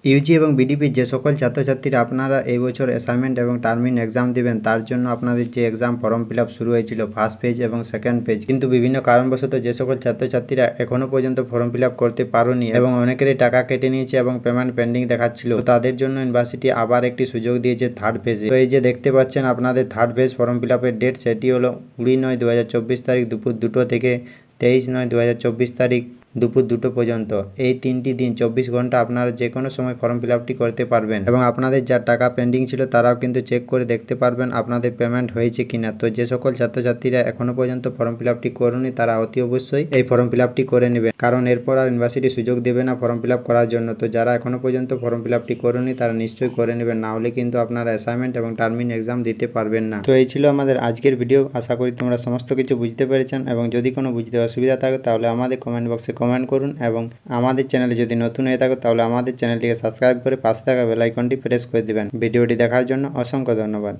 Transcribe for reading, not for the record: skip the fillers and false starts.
Yuji এবং বিডিপির যে সকল ছাত্রছাত্রীরা আপনারা এই বছর অ্যাসাইনমেন্ট এবং টার্মিন এক্সাম দেবেন, তার জন্য আপনাদের যে এক্সাম ফর্ম ফিল আপ শুরু হয়েছিল ফার্স্ট পেজ এবং সেকেন্ড পেজ, কিন্তু বিভিন্ন কারণবশত যে সকল ছাত্রছাত্রীরা এখনও পর্যন্ত ফর্ম ফিল আপ করতে পারেনি এবং অনেকেরই টাকা কেটে নিয়েছে এবং পেমেন্ট পেন্ডিং দেখাচ্ছিল, তাদের জন্য ইউনিভার্সিটি আবার একটি সুযোগ দিয়েছে থার্ড ফেজে। তো এই যে দেখতে পাচ্ছেন আপনাদের থার্ড ফেজ ফর্ম ফিল আপের ডেট, সেটি হলো 20/9/2024 তারিখ দুপুর 2টো থেকে 23/9/2024 তারিখ দুপুর 2টো পর্যন্ত। এই 3টি দিন 24 ঘন্টা আপনারা যে কোনো সময় ফর্ম ফিল আপটি করতে পারবেন এবং আপনাদের যা টাকা পেন্ডিং ছিল তারাও কিন্তু চেক করে দেখতে পারবেন আপনাদের পেমেন্ট হয়েছে কিনা। তো যে সকল ছাত্রছাত্রীরা এখনও পর্যন্ত ফর্ম ফিল আপটি করেনি তারা অতি অবশ্যই এই ফর্ম ফিল আপটি করে নেবেন, কারণ এরপর আর ইউনিভার্সিটি সুযোগ দেবে না ফর্ম ফিল আপ করার জন্য। তো যারা এখনও পর্যন্ত ফর্ম ফিল আপটি করেনি তারা নিশ্চয়ই করে নেবেন, না হলে কিন্তু আপনারা অ্যাসাইনমেন্ট এবং টার্মিন এক্সাম দিতে পারবেন না। তো এই ছিল আমাদের আজকের ভিডিও। আশা করি তোমরা সমস্ত কিছু বুঝতে পেরেছেন এবং যদি কোনো বুঝতে অসুবিধা থাকে তাহলে আমাদের কমেন্ট বক্সে কমেন্ট করুন এবং আমাদের চ্যানেলে যদি নতুন হয়ে থাকো তাহলে আমাদের চ্যানেলটিকে সাবস্ক্রাইব করে পাশে থাকা বেল আইকনটি প্রেস করে দিবেন। ভিডিওটি দেখার জন্য অসংখ্য ধন্যবাদ।